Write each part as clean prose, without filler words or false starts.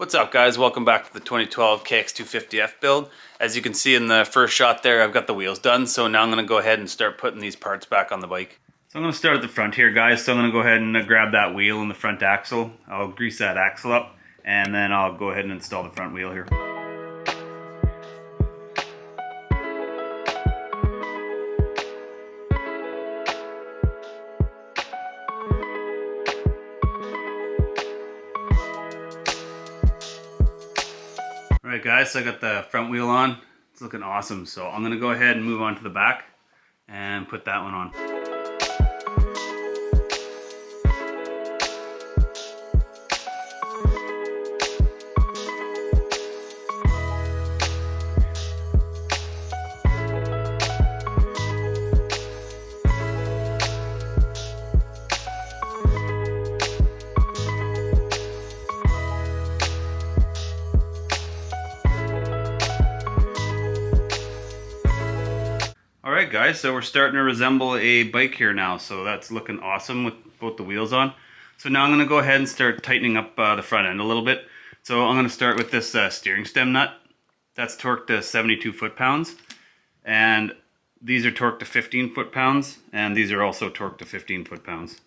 What's up guys, welcome back to the 2012 Kx250F build. As you can see in the first shot there, I've got the wheels done, so now I'm going to go ahead and start putting these parts back on the bike. So I'm going to start at the front here guys, so I'm going to go ahead and grab that wheel and the front axle. I'll grease that axle up, and then I'll go ahead and install the front wheel here. Alright guys, so I got the front wheel on. It's looking awesome, so I'm going to go ahead and move on to the back and put that one on. Alright guys, so we're starting to resemble a bike here now, so that's looking awesome with both the wheels on. So now I'm going to go ahead and start tightening up the front end a little bit. So I'm going to start with this steering stem nut. That's torqued to 72 foot-pounds, and these are torqued to 15 foot-pounds, and these are also torqued to 15 foot-pounds.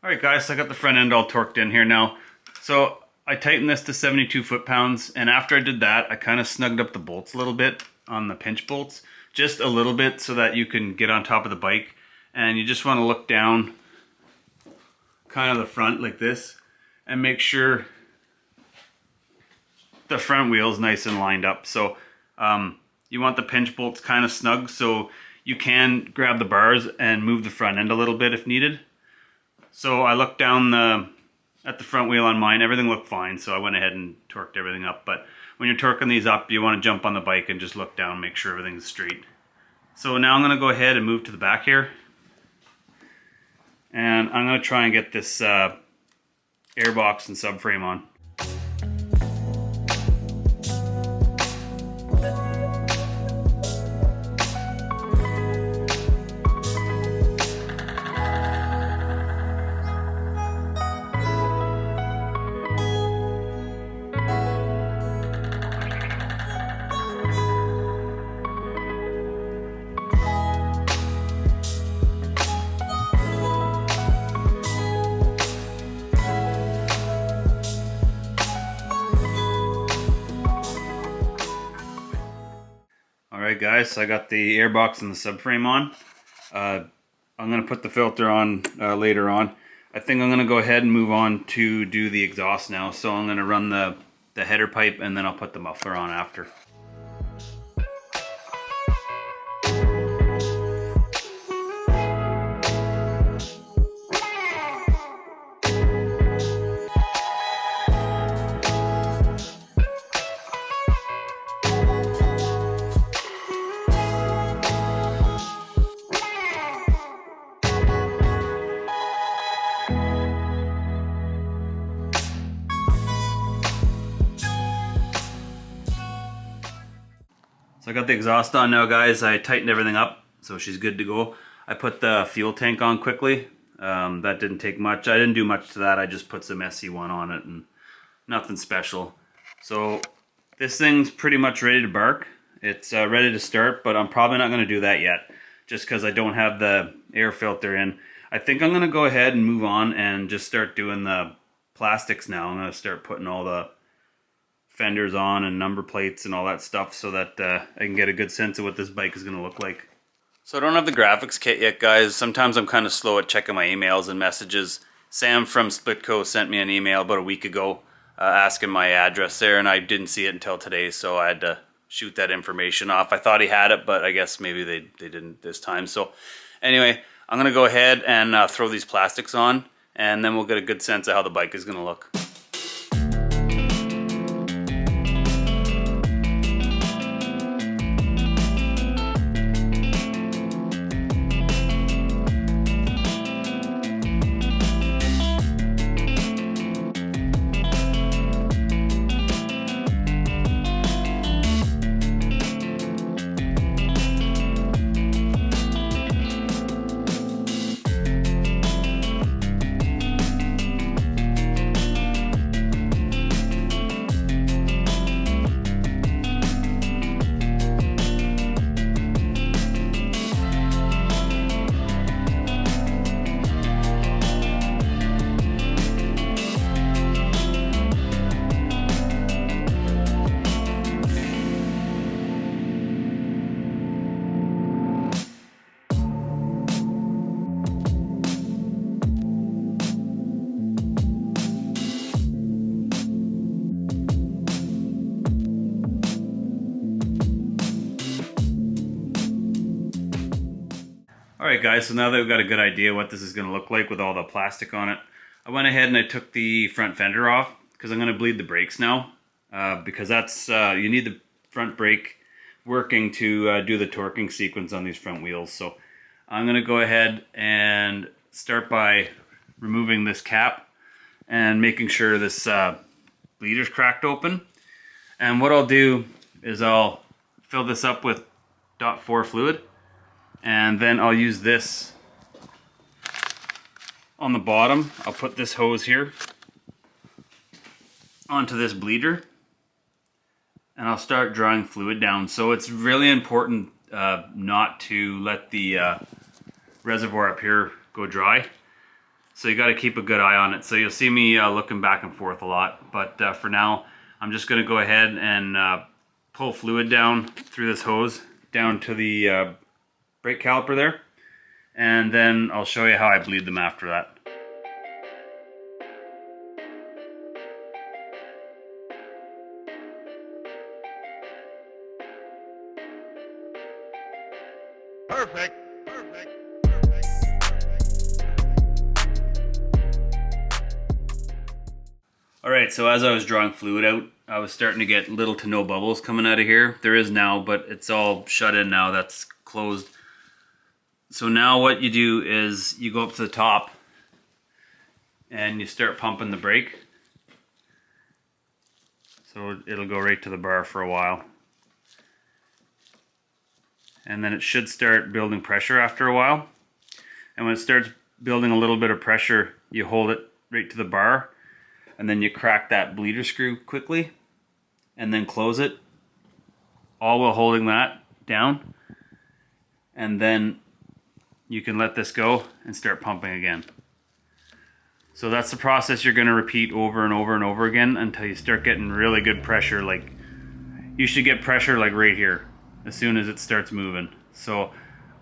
Alright guys, so I got the front end all torqued in here now. So I tightened this to 72 foot-pounds, and after I did that, I kind of snugged up the bolts a little bit on the pinch bolts. Just a little bit so that you can get on top of the bike. And you just want to look down kind of the front like this and make sure the front wheel is nice and lined up. So you want the pinch bolts kind of snug so you can grab the bars and move the front end a little bit if needed. So I looked down at the front wheel on mine, everything looked fine, so I went ahead and torqued everything up. But when you're torquing these up, you want to jump on the bike and just look down, make sure everything's straight. So now I'm going to go ahead and move to the back here. And I'm going to try and get this airbox and subframe on. Alright guys, so I got the airbox and the subframe on. I'm going to put the filter on later on. I think I'm going to go ahead and move on to do the exhaust now. So I'm going to run the header pipe, and then I'll put the muffler on after. So I got the exhaust on now guys. I tightened everything up so she's good to go. I put the fuel tank on quickly. That didn't take much. I didn't do much to that. I just put some SC1 on it and nothing special. So this thing's pretty much ready to bark. It's ready to start, but I'm probably not going to do that yet just because I don't have the air filter in. I think I'm going to go ahead and move on and just start doing the plastics now. I'm going to start putting all the fenders on and number plates and all that stuff so that I can get a good sense of what this bike is going to look like. So I don't have the graphics kit yet guys. Sometimes I'm kind of slow at checking my emails and messages. Sam from Splitco sent me an email about a week ago asking my address there, and I didn't see it until today, so I had to shoot that information off. I thought he had it, but I guess maybe they didn't this time. So anyway, I'm gonna go ahead and throw these plastics on, and then we'll get a good sense of how the bike is gonna look. Alright guys, so now that we've got a good idea what this is going to look like with all the plastic on it, I went ahead and I took the front fender off because I'm going to bleed the brakes now. Because that's you need the front brake working to do the torquing sequence on these front wheels. So I'm going to go ahead and start by removing this cap and making sure this bleeder's cracked open. And what I'll do is I'll fill this up with .4 fluid. And then I'll use this on the bottom. I'll put this hose here onto this bleeder, and I'll start drawing fluid down. So it's really important not to let the reservoir up here go dry. So you got to keep a good eye on it. So you'll see me looking back and forth a lot. But for now, I'm just going to go ahead and pull fluid down through this hose down to the brake caliper there, and then I'll show you how I bleed them after that. Perfect. Alright, so as I was drawing fluid out, I was starting to get little to no bubbles coming out of here. There is now, but it's all shut in now. That's closed. So now what you do is you go up to the top and you start pumping the brake. So it'll go right to the bar for a while. And then it should start building pressure after a while. And when it starts building a little bit of pressure, you hold it right to the bar, and then you crack that bleeder screw quickly and then close it, all while holding that down. And then you can let this go and start pumping again. So that's the process you're going to repeat over and over and over again until you start getting really good pressure. Like, you should get pressure like right here as soon as it starts moving. So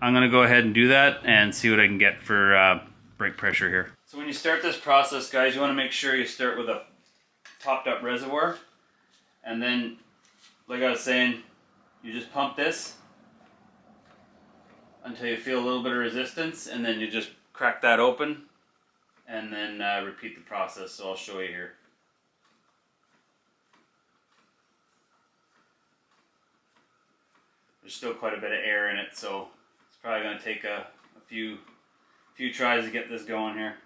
I'm going to go ahead and do that and see what I can get for brake pressure here. So when you start this process, guys, you want to make sure you start with a topped up reservoir, and then, like I was saying, you just pump this until you feel a little bit of resistance, and then you just crack that open and then repeat the process. So I'll show you here. There's still quite a bit of air in it, so it's probably going to take a few tries to get this going here.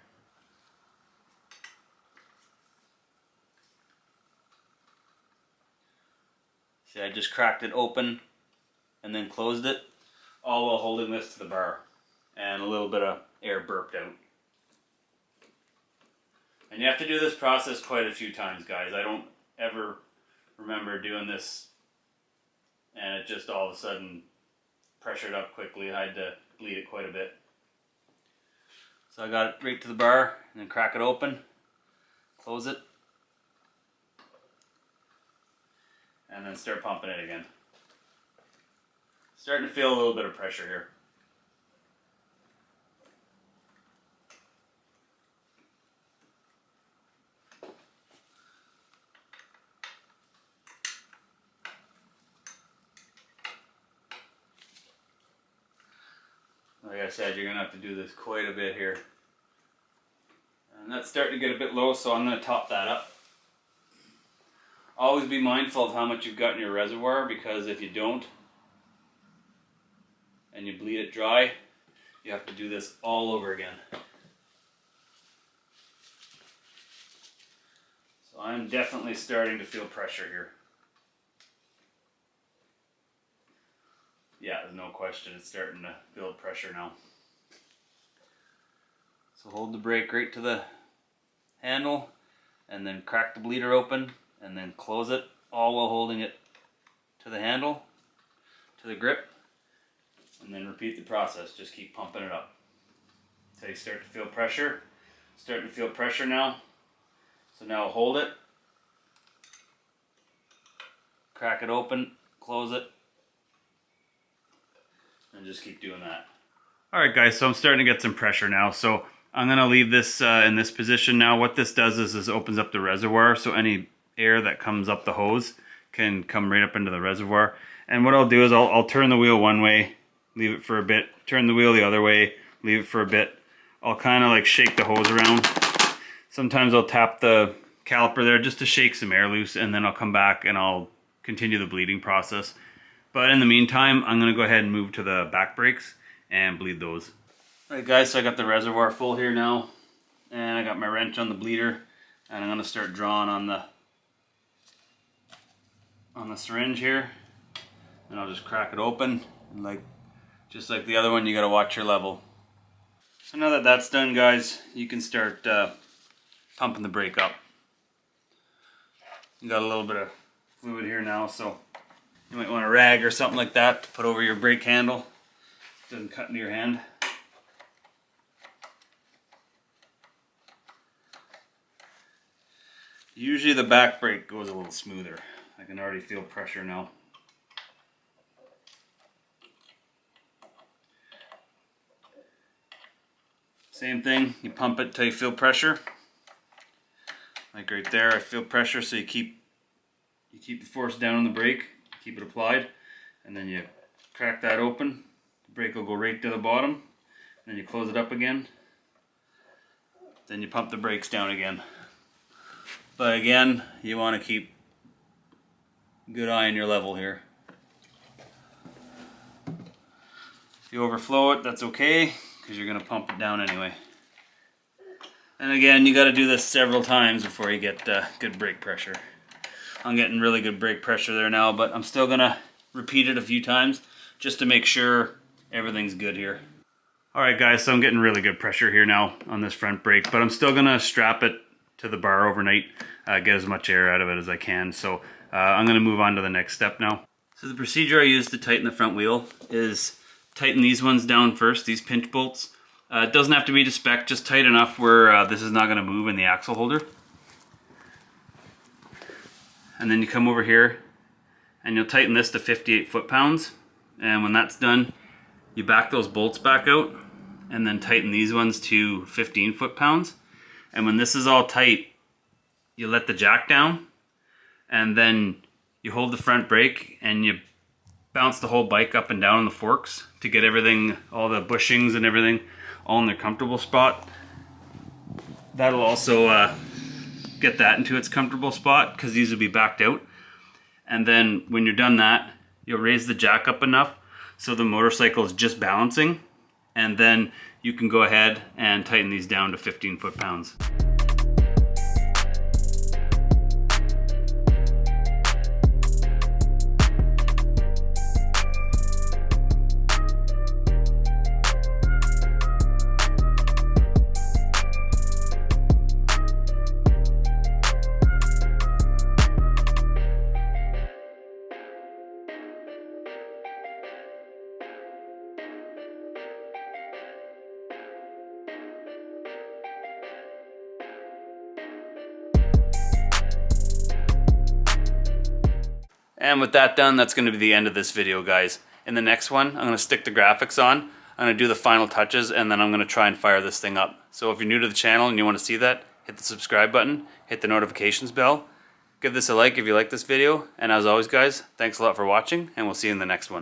See, I just cracked it open and then closed it, all while holding this to the bar, and a little bit of air burped out. And you have to do this process quite a few times, guys. I don't ever remember doing this and it just all of a sudden pressured up quickly. I had to bleed it quite a bit. So I got it right to the bar, and then crack it open, close it, and then start pumping it again. Starting to feel a little bit of pressure here. Like I said, you're going to have to do this quite a bit here. And that's starting to get a bit low, so I'm going to top that up. Always be mindful of how much you've got in your reservoir, because if you don't and you bleed it dry, you have to do this all over again. So I'm definitely starting to feel pressure here. Yeah, there's no question, it's starting to build pressure now. So hold the brake right to the handle and then crack the bleeder open and then close it, all while holding it to the handle, to the grip, and then repeat the process. Just keep pumping it up until you start to feel pressure. Starting to feel pressure now. So now hold it, crack it open, close it, and just keep doing that. Alright guys, so I'm starting to get some pressure now. So I'm going to leave this in this position now. What this does is opens up the reservoir, so any air that comes up the hose can come right up into the reservoir. And what I'll do is I'll turn the wheel one way, leave it for a bit, turn the wheel the other way, leave it for a bit. I'll kind of like shake the hose around. Sometimes I'll tap the caliper there just to shake some air loose, and then I'll come back and I'll continue the bleeding process. But in the meantime, I'm going to go ahead and move to the back brakes and bleed those. Alright guys, so I got the reservoir full here now, and I got my wrench on the bleeder, and I'm going to start drawing on the syringe here, and I'll just crack it open, and just like the other one, you got to watch your level. So now that that's done guys, you can start pumping the brake up. You got a little bit of fluid here now, so you might want a rag or something like that to put over your brake handle. It doesn't cut into your hand. Usually the back brake goes a little smoother. I can already feel pressure now. Same thing, you pump it till you feel pressure. Like right there, I feel pressure, so you keep the force down on the brake, keep it applied, and then you crack that open. The brake will go right to the bottom, then you close it up again. Then you pump the brakes down again. But again, you want to keep a good eye on your level here. If you overflow it, that's okay, because you're going to pump it down anyway. And again, you got to do this several times before you get good brake pressure. I'm getting really good brake pressure there now, but I'm still going to repeat it a few times just to make sure everything's good here. Alright guys, so I'm getting really good pressure here now on this front brake, but I'm still going to strap it to the bar overnight, get as much air out of it as I can. So I'm going to move on to the next step now. So the procedure I use to tighten the front wheel is tighten these ones down first, these pinch bolts. It doesn't have to be to spec, just tight enough where this is not going to move in the axle holder. And then you come over here and you'll tighten this to 58 foot-pounds. And when that's done, you back those bolts back out and then tighten these ones to 15 foot-pounds. And when this is all tight, you let the jack down, and then you hold the front brake and you bounce the whole bike up and down on the forks to get everything, all the bushings and everything, all in their comfortable spot. That'll also get that into its comfortable spot, because these will be backed out. And then when you're done that, you'll raise the jack up enough so the motorcycle is just balancing, and then you can go ahead and tighten these down to 15 foot-pounds. And with that done, that's going to be the end of this video, guys. In the next one, I'm going to stick the graphics on, I'm going to do the final touches, and then I'm going to try and fire this thing up. So if you're new to the channel and you want to see that, hit the subscribe button, hit the notifications bell, give this a like if you like this video, and as always guys, thanks a lot for watching, and we'll see you in the next one.